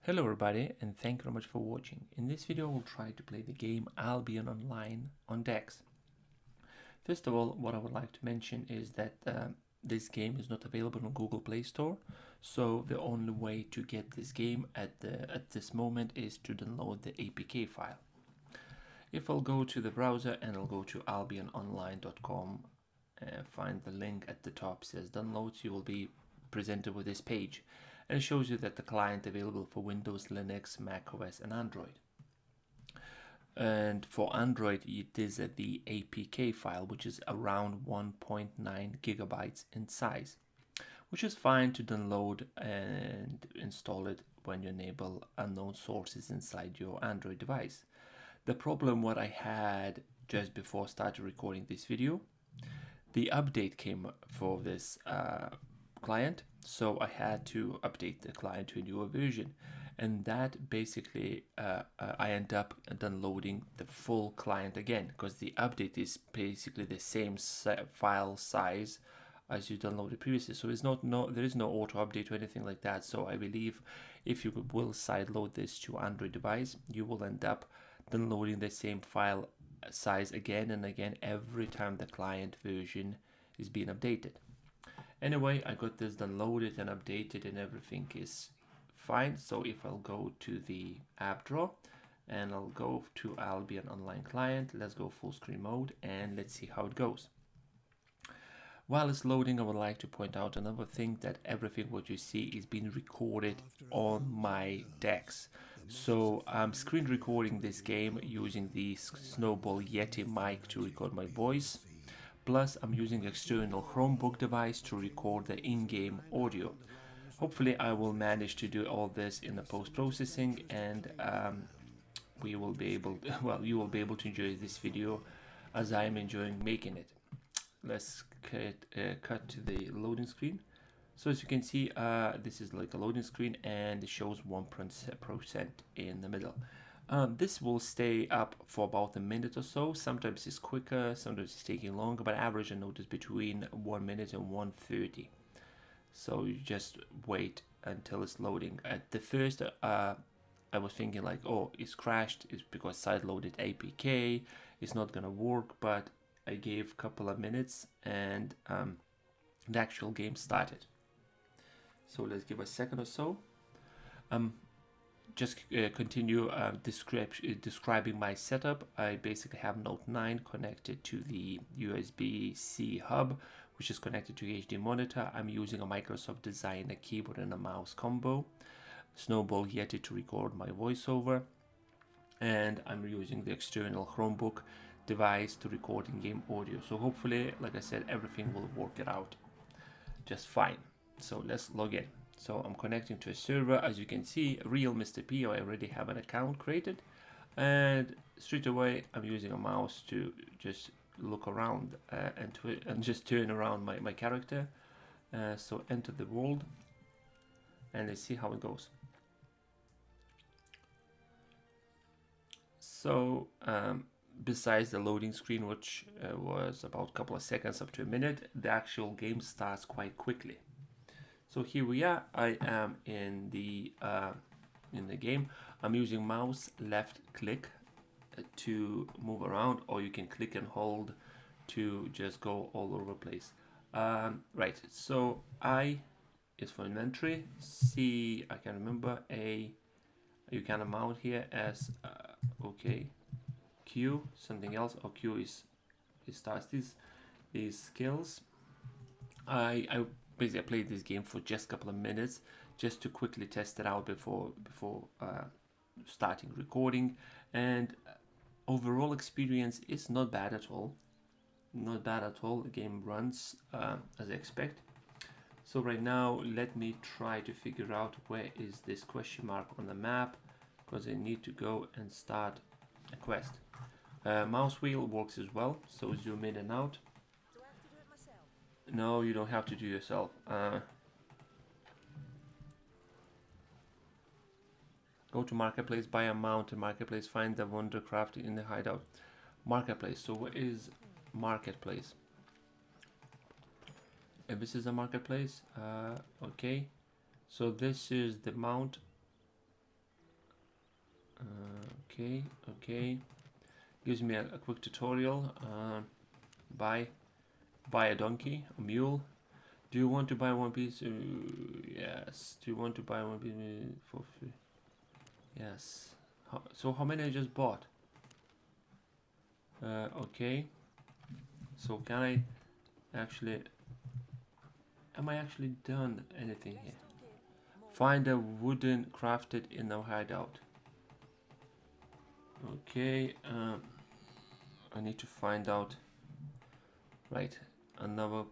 Hello everybody, and thank you very much for watching. In this video we'll try to play the game Albion online on DeX. First of all, what I would like to mention is that this game is not available on Google Play Store, so the only way to get this game at this moment is to download the APK file. If I'll go to the browser and I'll go to albiononline.com and find the link at the top says downloads, you will be presented with this page. And it shows you that the client available for Windows, Linux, Mac OS and Android. And for Android it is the APK file, which is around 1.9 gigabytes in size, which is fine to download and install it when you enable unknown sources inside your Android device. The problem what I had just before I started recording this video, the update came for this client, so I had to update the client to a newer version, and that basically I end up downloading the full client again, because the update is basically the same file size as you downloaded previously. So it's there is no auto update or anything like that. So I believe if you will sideload this to Android device, you will end up downloading the same file size again and again every time the client version is being updated. Anyway, I got this downloaded and updated and everything is fine. So if I'll go to the app drawer and I'll go to Albion online client, let's go full screen mode and let's see how it goes. While it's loading, I would like to point out another thing, that everything what you see is being recorded on my DeX. So I'm screen recording this game using the Snowball Yeti mic to record my voice. Plus, I'm using external Chromebook device to record the in-game audio. Hopefully, I will manage to do all this in the post-processing, and we will be able, you will be able to enjoy this video as I am enjoying making it. Let's cut to the loading screen. So as you can see, this is like a loading screen, and it shows 1% in the middle. This will stay up for about a minute or so. Sometimes it's quicker, sometimes it's taking longer, but average I notice between 1 minute and 1:30. So you just wait until it's loading. At the first, I was thinking like, oh, it's crashed. It's because sideloaded APK. It's not gonna work, but I gave a couple of minutes and the actual game started. So let's give a second or so. Just continue describing my setup. I basically have Note 9 connected to the USB-C hub, which is connected to HD monitor. I'm using a Microsoft Designer keyboard and a mouse combo. Snowball Yeti to record my voiceover, and I'm using the external Chromebook device to record in-game audio. So hopefully, like I said, everything will work it out just fine. So let's log in. So I'm connecting to a server. As you can see, real Mr. P, I already have an account created, and straight away I'm using a mouse to just look around and just turn around my character. So enter the world and let's see how it goes. So besides the loading screen, which was about a couple of seconds up to a minute, the actual game starts quite quickly. So here we are. I am in the game. I'm using mouse left click to move around, or you can click and hold to just go all over the place. Right, so I is for inventory. C, I can remember. A, you can mount here as okay. Q, something else, or Q is it starts these skills. I basically played this game for just a couple of minutes just to quickly test it out before starting recording, and overall experience is not bad at all. Not bad at all. The game runs as I expect. So right now let me try to figure out where is this question mark on the map, because I need to go and start a quest. Mouse wheel works as well, so zoom in and out. Do I have to do it myself? No, you don't have to do yourself. Go to marketplace, buy a mount in marketplace, find the Wondercraft in the hideout. Marketplace. So what is marketplace? And this is a marketplace. Okay. So this is the mount. Okay, okay. Gives me a quick tutorial. Buy a donkey, a mule. Do you want to buy one piece? Yes. Do you want to buy one piece for free? Yes. So how many I just bought? Okay. So can I actually? Am I actually done anything here? Find a wooden crafted in a hideout. Okay. I need to find out. Right. Another.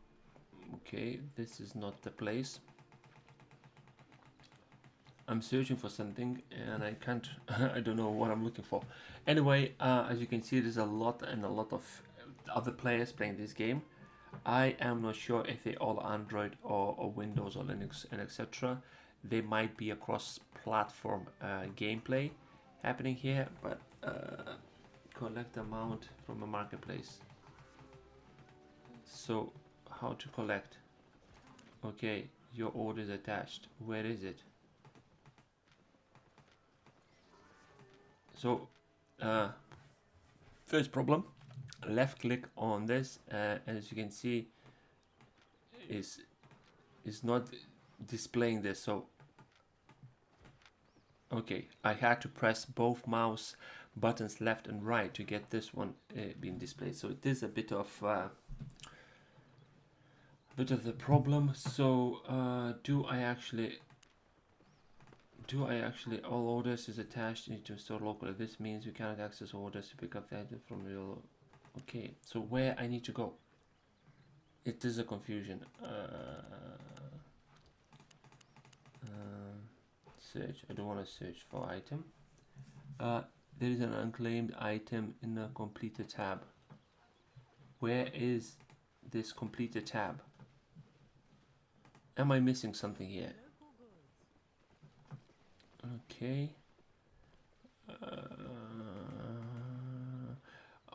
Okay. This is not the place. I'm searching for something and I can't. I don't know what I'm looking for. Anyway, as you can see, there's a lot of other players playing this game. I am not sure if they all Android or Windows or Linux and etc. They might be a cross-platform gameplay happening here, but collect amount from a marketplace. So how to collect? Okay, your order is attached. Where is it? So first problem, left click on this, and as you can see, is not displaying this. So okay, I had to press both mouse buttons left and right to get this one being displayed. So it is a bit of the problem. So do I actually all orders is attached, you need to store locally. This means you cannot access orders to pick up the item from your. Okay, so where I need to go? It is a confusion. Search. I don't want to search for item. There is an unclaimed item in the completed tab. Where is this completed tab? Am I missing something here? Okay.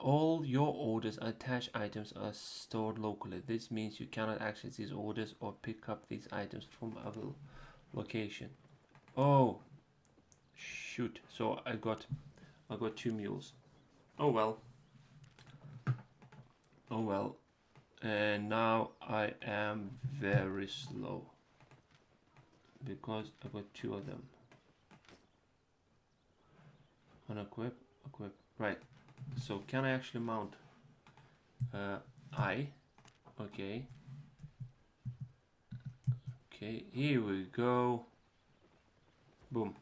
All your orders and attached items are stored locally. This means you cannot access these orders or pick up these items from other location. Oh, shoot! So I got 2 mules. Oh well. Oh well. And now I am very slow because I got 2 of them. Unequip, equip. Right. So can I actually mount? Okay. Okay, here we go. Boom.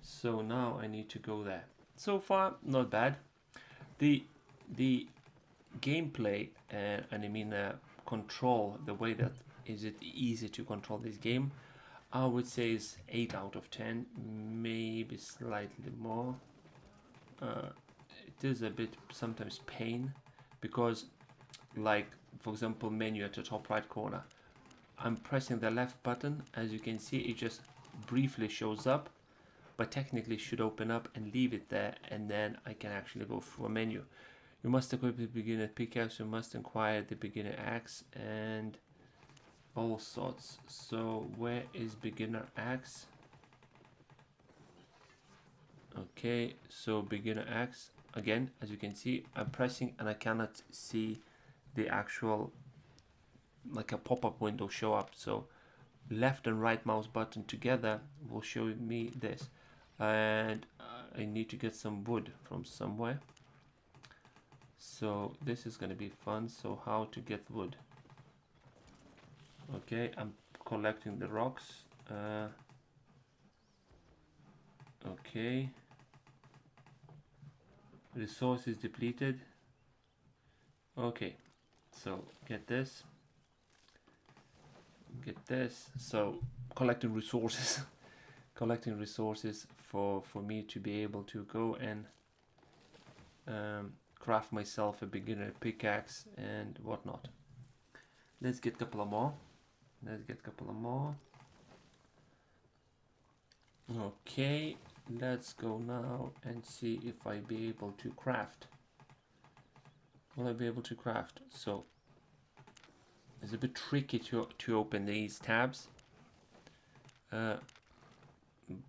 So now I need to go there. So far, not bad. The gameplay and I mean control, the way that is it easy to control this game, I would say is 8 out of 10, maybe slightly more. It is a bit sometimes pain because, like for example, menu at the top right corner, I'm pressing the left button. As you can see, it just briefly shows up, but technically should open up and leave it there, and then I can actually go through a menu. You must equip the beginner pickaxe, you must acquire the beginner axe, and all sorts. So where is beginner axe? Okay, so beginner axe. Again, as you can see, I'm pressing and I cannot see the actual, like a pop-up window show up. So left and right mouse button together will show me this. And I need to get some wood from somewhere. So this is going to be fun. So how to get wood? Okay, I'm collecting the rocks. Okay. Resources depleted. Okay, so get this. So collecting resources. Collecting resources for me to be able to go and craft myself a beginner pickaxe and whatnot. Let's get a couple of more. Okay, let's go now and see if I be able to craft. Will I be able to craft? So it's a bit tricky to open these tabs,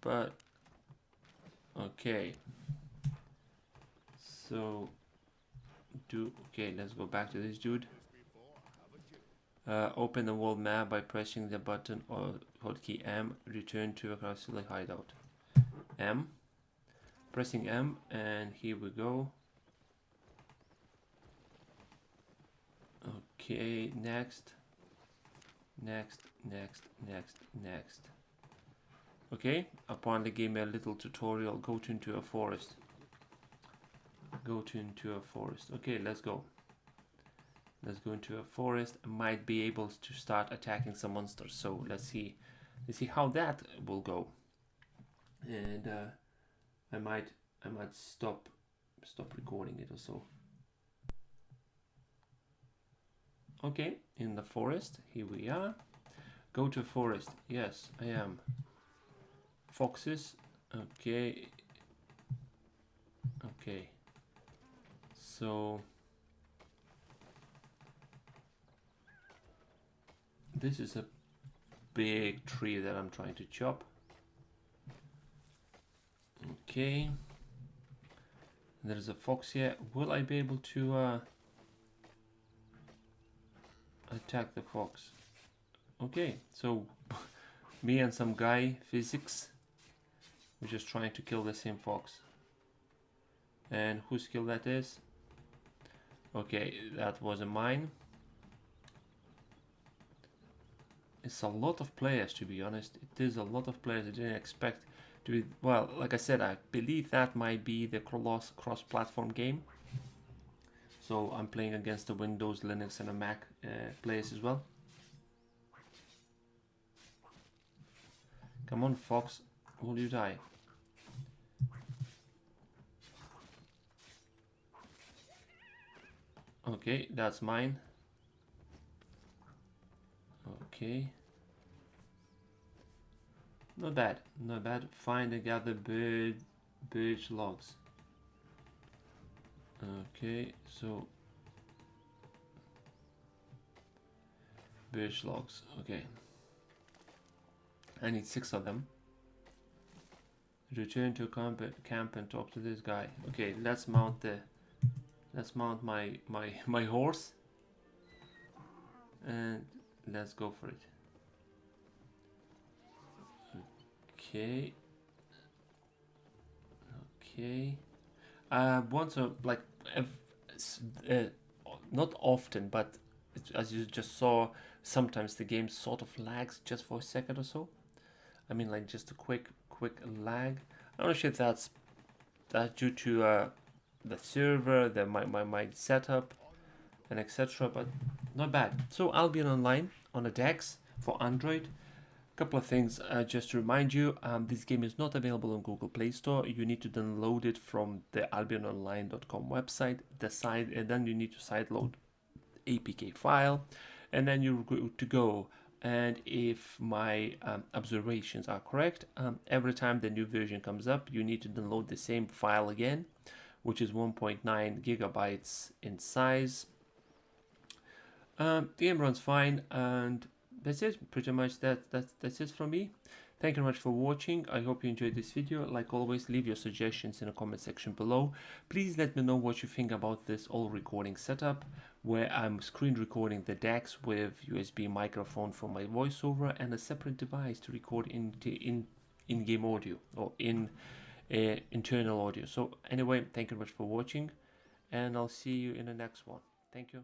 but Okay. So okay, let's go back to this dude. Open the world map by pressing the button or hotkey M. Return to a concealed hideout. M. Pressing M, and here we go. Okay, next. Okay, apparently gave me a little tutorial. Go into a forest. Okay, let's go. Let's go into a forest. I might be able to start attacking some monsters. So let's see how that will go. And I might stop recording it or so. Okay, in the forest, here we are. Go to forest. Yes, I am. Foxes. Okay. Okay. So this is a big tree that I'm trying to chop. Okay. There's a fox here. Will I be able to attack the fox? Okay, so me and some guy, physics, we're just trying to kill the same fox. And whose kill that is? Okay, that wasn't mine. It's a lot of players, to be honest. It is a lot of players. I didn't expect to be, well, like I said, I believe that might be the cross-platform game. So I'm playing against the Windows, Linux and a Mac players as well. Come on, fox, will you die? Okay, that's mine. Okay. Not bad, not bad. Find and gather birch logs. Okay, so birch logs. Okay, I need 6 of them. Return to camp and talk to this guy. Okay, let's mount my horse, and let's go for it. Okay. Okay. Once or like not often, but as you just saw, sometimes the game sort of lags just for a second or so. I mean, like just a quick lag. I'm not sure if that's due to the server, my setup, and etc. But not bad. So Albion Online on a DeX for Android. Couple of things just to remind you, this game is not available on Google Play Store. You need to download it from the albiononline.com website. Then you need to sideload APK file, and then you're good to go. And if my observations are correct, every time the new version comes up, you need to download the same file again, which is 1.9 gigabytes in size. The game runs fine, and that's it. Pretty much that's it from me. Thank you very much for watching. I hope you enjoyed this video. Like always, leave your suggestions in the comment section below. Please let me know what you think about this all recording setup, where I'm screen recording the DeX with USB microphone for my voiceover and a separate device to record in-game audio or internal audio. So anyway, thank you very much for watching, and I'll see you in the next one. Thank you.